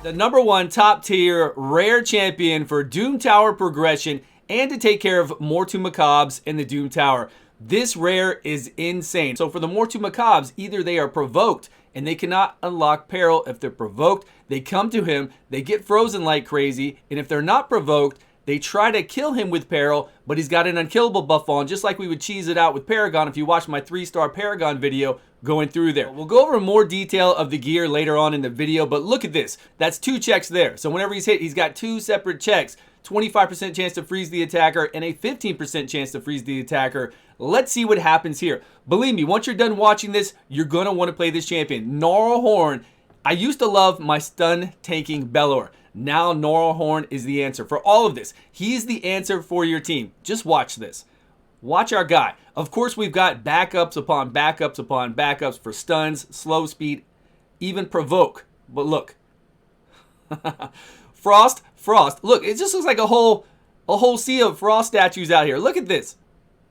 The #1 top tier rare champion for Doom Tower progression and to take care of Mortu Macabres in the Doom Tower. This rare is insane. So for the Mortu Macabres, either they are provoked and they cannot unlock Peril. If they're provoked, they come to him, they get frozen like crazy, and if they're not provoked, they try to kill him with Peril, but he's got an unkillable buff on, just like we would cheese it out with Paragon if you watch my 3-star Paragon video going through there. We'll go over more detail of the gear later on in the video, but look at this. That's 2 checks there. So whenever he's hit, he's got 2 separate checks. 25% chance to freeze the attacker and a 15% chance to freeze the attacker. Let's see what happens here. Believe me, once you're done watching this, you're going to want to play this champion. Gnarlhorn. I used to love my stun tanking Belor. Now Gnarlhorn is the answer for all of this. He's the answer for your team. Just watch this. Watch our guy. Of course, we've got backups upon backups upon backups for stuns, slow speed, even provoke. But look. Frost. Look, it just looks like a whole sea of Frost statues out here. Look at this.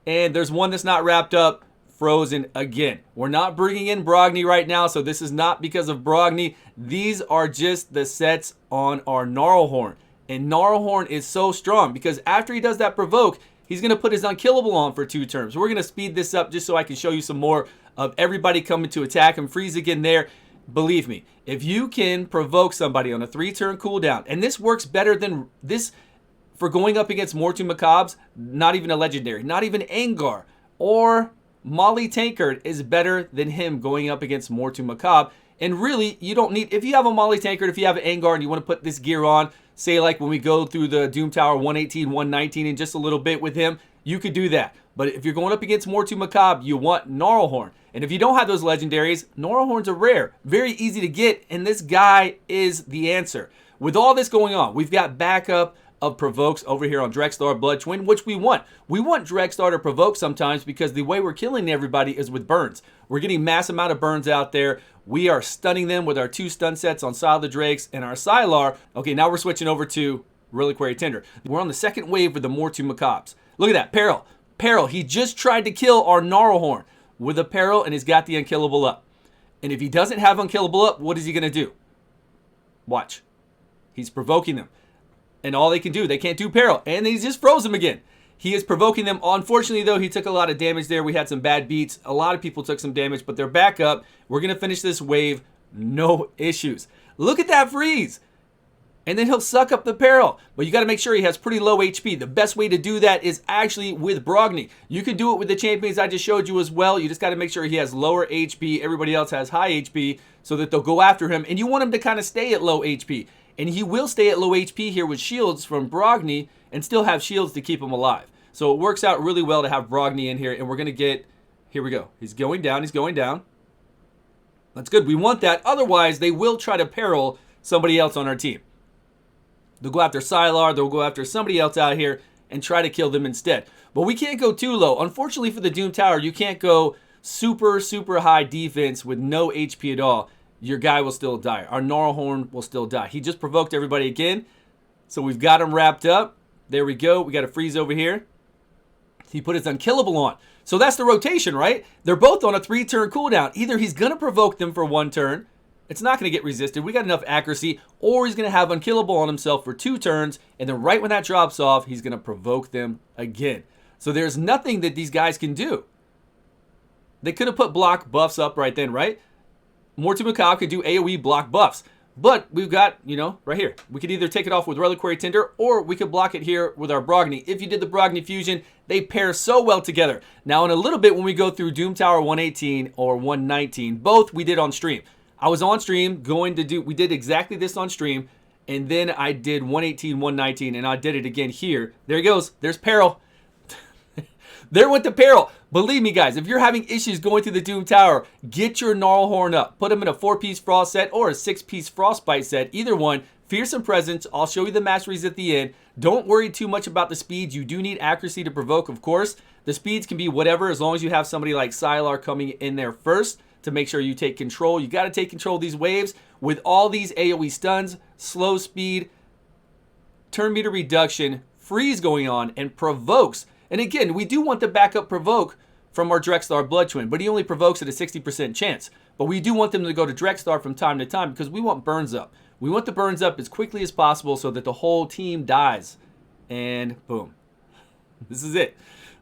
And there's one that's not wrapped up. Frozen again. We're not bringing in Brogni right now, so this is not because of Brogni. These are just the sets on our Gnarlhorn. And Gnarlhorn is so strong because after he does that provoke, he's going to put his unkillable on for 2 turns. We're going to speed this up just so I can show you some more of everybody coming to attack him. Freeze again there. Believe me, if you can provoke somebody on a 3-turn cooldown, and this works better than this for going up against Mortu Macabres, not even a legendary, not even Angar, or Molly Tankard is better than him going up against Mortu Macabre. And really, you don't need, if you have a Molly Tankard, if you have an Angar and you want to put this gear on, say like when we go through the Doom Tower 118, 119 in just a little bit with him, you could do that. But if you're going up against Mortu Macabre, you want Gnarlhorn. And if you don't have those legendaries, Gnarlhorns are rare. Very easy to get, and this guy is the answer. With all this going on, we've got backup of provokes over here on Drexstar Blood Twin, which we want. We want Drexstar to provoke sometimes because the way we're killing everybody is with burns. We're getting mass amount of burns out there. We are stunning them with our 2 stun sets on Sile the Drakes and our Sylar. Okay, now we're switching over to Reliquary Tinder. We're on the second wave with the Mortu Macabres. Look at that, Peril. He just tried to kill our Gnarlhorn with a Peril and he's got the unkillable up. And if he doesn't have unkillable up, what is he going to do? Watch. He's provoking them. And all they can do, they can't do Peril. And he just froze him again. He is provoking them. Unfortunately, though, he took a lot of damage there. We had some bad beats. A lot of people took some damage, but they're back up. We're going to finish this wave. No issues. Look at that freeze. And then he'll suck up the Peril. But you got to make sure he has pretty low HP. The best way to do that is actually with Brogni. You can do it with the champions I just showed you as well. You just got to make sure he has lower HP. Everybody else has high HP so that they'll go after him. And you want him to kind of stay at low HP. And he will stay at low HP here with shields from Brogni and still have shields to keep him alive. So it works out really well to have Brogni in here. And we're going to get, here we go. He's going down. That's good. We want that. Otherwise, they will try to Peril somebody else on our team. They'll go after Sylar. They'll go after somebody else out here and try to kill them instead. But we can't go too low. Unfortunately for the Doom Tower, you can't go super high defense with no HP at all. Your guy will still die. Our Gnarlhorn will still die. He just provoked everybody again. So we've got him wrapped up. There we go. We got a freeze over here. He put his unkillable on. So that's the rotation, right? They're both on a 3-turn cooldown. Either he's going to provoke them for 1 turn. It's not going to get resisted. We got enough accuracy. Or he's going to have unkillable on himself for 2 turns. And then right when that drops off, he's going to provoke them again. So there's nothing that these guys can do. They could have put block buffs up right then, right? Mortu Macabre could do AoE block buffs. But we've got, right here. We could either take it off with Reliquary Tinder or we could block it here with our Brogni. If you did the Brogni fusion, they pair so well together. Now in a little bit when we go through Doom Tower 118 or 119, both we did on stream. I was on stream we did exactly this on stream. And then I did 118, 119 and I did it again here. There he goes. There's Peril. There went the Peril. Believe me, guys, if you're having issues going through the Doom Tower, get your Gnarlhorn up. Put him in a 4-piece Frost set or a 6-piece Frostbite set. Either one. Fearsome Presence. I'll show you the masteries at the end. Don't worry too much about the speeds. You do need accuracy to provoke, of course. The speeds can be whatever as long as you have somebody like Sylar coming in there first to make sure you take control. You got to take control of these waves with all these AoE stuns, slow speed, turn meter reduction, freeze going on, and provokes. And again, we do want the backup provoke from our Drexstar Blood Twin, but he only provokes at a 60% chance. But we do want them to go to Drexstar from time to time because we want burns up. We want the burns up as quickly as possible so that the whole team dies. And boom. This is it.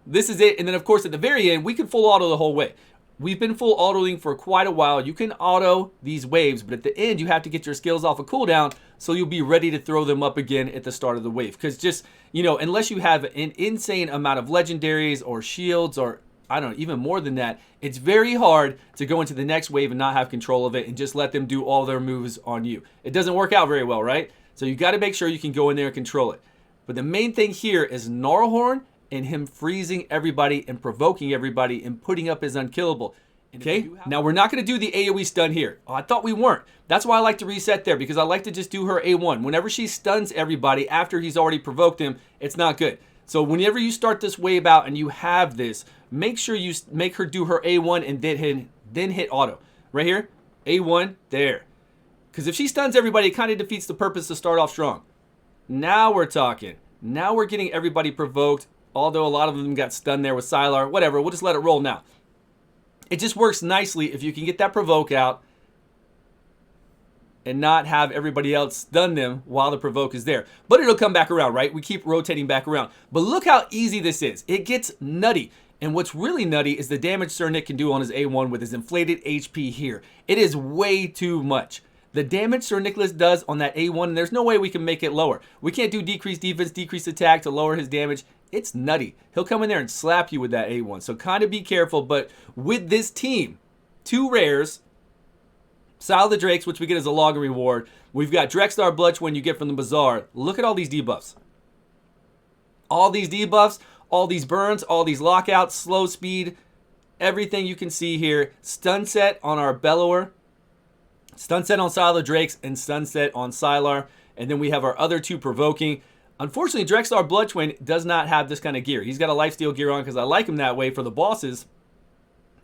This is it. And then, of course, at the very end, we can full auto the whole way. We've been full autoing for quite a while. You can auto these waves, but at the end, you have to get your skills off a cooldown so you'll be ready to throw them up again at the start of the wave. Because just, you know, unless you have an insane amount of legendaries or shields or, I don't know, even more than that, it's very hard to go into the next wave and not have control of it and just let them do all their moves on you. It doesn't work out very well, right? So you got to make sure you can go in there and control it. But the main thing here is Gnarlhorn and him freezing everybody and provoking everybody and putting up his unkillable. Okay, now we're not going to do the AoE stun here. Oh, I thought we weren't. That's why I like to reset there, because I like to just do her A1. Whenever she stuns everybody after he's already provoked him, it's not good. So whenever you start this wave out and you have this, make sure you make her do her A1 and then hit auto. Right here, A1, there. Because if she stuns everybody, it kind of defeats the purpose to start off strong. Now we're talking. Now we're getting everybody provoked. Although a lot of them got stunned there with Sylar. Whatever, we'll just let it roll now. It just works nicely if you can get that provoke out and not have everybody else stun them while the provoke is there. But it'll come back around, right? We keep rotating back around. But look how easy this is. It gets nutty. And what's really nutty is the damage Sir Nick can do on his A1 with his inflated HP here. It is way too much. The damage Sir Nicholas does on that A1, there's no way we can make it lower. We can't do decreased defense, decreased attack to lower his damage. It's nutty. He'll come in there and slap you with that A1. So kind of be careful. But with this team, 2 rares, Sile the Drakes, which we get as a login reward. We've got Drexstar Bloodswin you get from the Bazaar. Look at all these debuffs. All these debuffs, all these burns, all these lockouts, slow speed, everything you can see here. Stun set on our Bellower. Stun set on Sile the Drakes and stun set on Sylar. And then we have our other 2 provoking. Unfortunately, Drexstar Bloodswin does not have this kind of gear. He's got a lifesteal gear on because I like him that way for the bosses.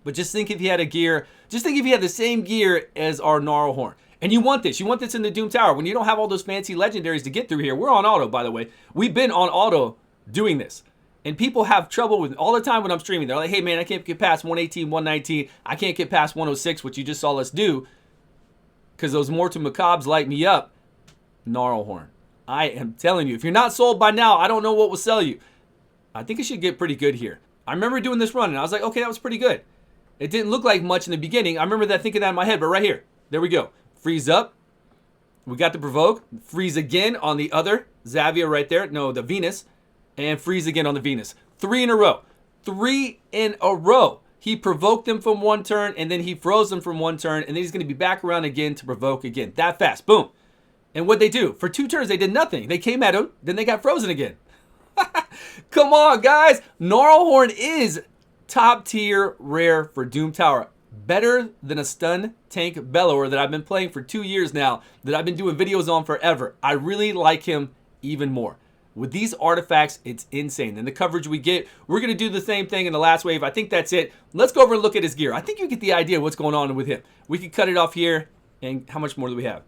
But just think if he had a gear, just think if he had the same gear as our Gnarlhorn. And you want this. You want this in the Doom Tower. When you don't have all those fancy legendaries to get through here. We're on auto, by the way. We've been on auto doing this. And people have trouble with all the time when I'm streaming. They're like, hey, man, I can't get past 118, 119. I can't get past 106, which you just saw us do. Because those Mortal Macabres light me up. Gnarlhorn. I am telling you, if you're not sold by now, I don't know what will sell you. I think it should get pretty good here. I remember doing this run, and I was like, okay, that was pretty good. It didn't look like much in the beginning. I remember thinking that in my head, but right here. There we go. Freeze up. We got the provoke. Freeze again on the other Xavier right there. No, the Venus. And freeze again on the Venus. 3 in a row. 3 in a row. He provoked them from 1 turn, and then he froze them from 1 turn, and then he's going to be back around again to provoke again. That fast. Boom. And what'd they do? For 2 turns, they did nothing. They came at him, then they got frozen again. Come on, guys. Gnarlhorn is top tier rare for Doom Tower. Better than a stun tank bellower that I've been playing for 2 years now, that I've been doing videos on forever. I really like him even more. With these artifacts, it's insane. And the coverage we get, we're going to do the same thing in the last wave. I think that's it. Let's go over and look at his gear. I think you get the idea of what's going on with him. We can cut it off here. And how much more do we have?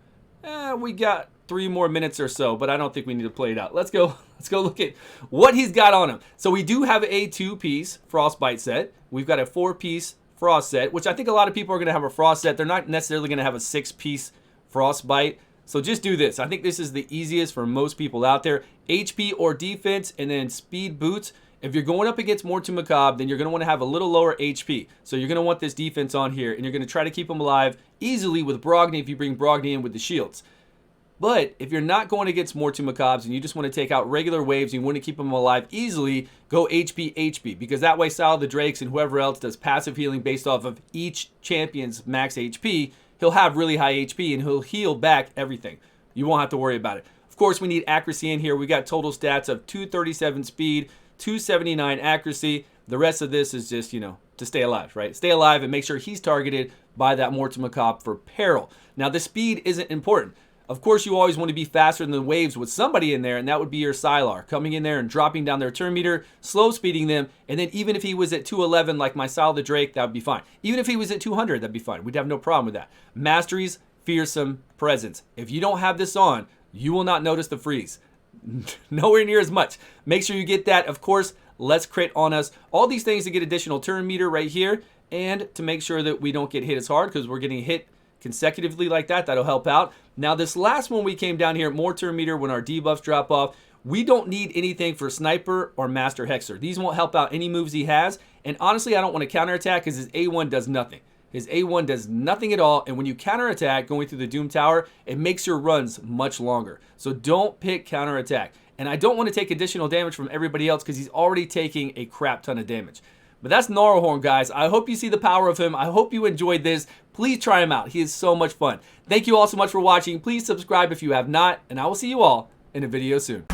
We got 3 more minutes or so, but I don't think we need to play it out. Let's go look at what he's got on him. So we do have a 2-piece Frostbite set. We've got a 4-piece Frost set, which I think a lot of people are going to have a Frost set. They're not necessarily going to have a 6-piece Frostbite. So just do this. I think this is the easiest for most people out there. HP or defense, and then speed boots. If you're going up against Mortal Macabre, then you're going to want to have a little lower HP. So you're going to want this defense on here, and you're going to try to keep them alive easily with Brogni if you bring Brogni in with the shields. But if you're not going against Mortal Macabres and you just want to take out regular waves and you want to keep them alive easily, go HP, because that way Sile the Drakes and whoever else does passive healing based off of each champion's max HP, he'll have really high HP and he'll heal back everything. You won't have to worry about it. Of course, we need accuracy in here. We got total stats of 237 speed, 279 accuracy. The rest of this is just, you know, to stay alive, right? Stay alive and make sure he's targeted by that Mortal Macabre for peril. Now, the speed isn't important. Of course, you always want to be faster than the waves with somebody in there, and that would be your Sylar. Coming in there and dropping down their turn meter, slow speeding them, and then even if he was at 211 like my Sile the Drake, that would be fine. Even if he was at 200, that'd be fine. We'd have no problem with that. Masteries, fearsome presence. If you don't have this on, you will not notice the freeze. Nowhere near as much. Make sure you get that. Of course, let's crit on us. All these things to get additional turn meter right here, and to make sure that we don't get hit as hard because we're getting hit consecutively like that. That'll help out. Now, this last one we came down here, more turn meter when our debuffs drop off. We don't need anything for Sniper or Master Hexer. These won't help out any moves he has. And honestly, I don't want to counterattack because his A1 does nothing. His A1 does nothing at all. And when you counterattack going through the Doom Tower, it makes your runs much longer. So don't pick counterattack. And I don't want to take additional damage from everybody else because he's already taking a crap ton of damage. But that's Gnarlhorn, guys. I hope you see the power of him. I hope you enjoyed this. Please try him out. He is so much fun. Thank you all so much for watching. Please subscribe if you have not. And I will see you all in a video soon.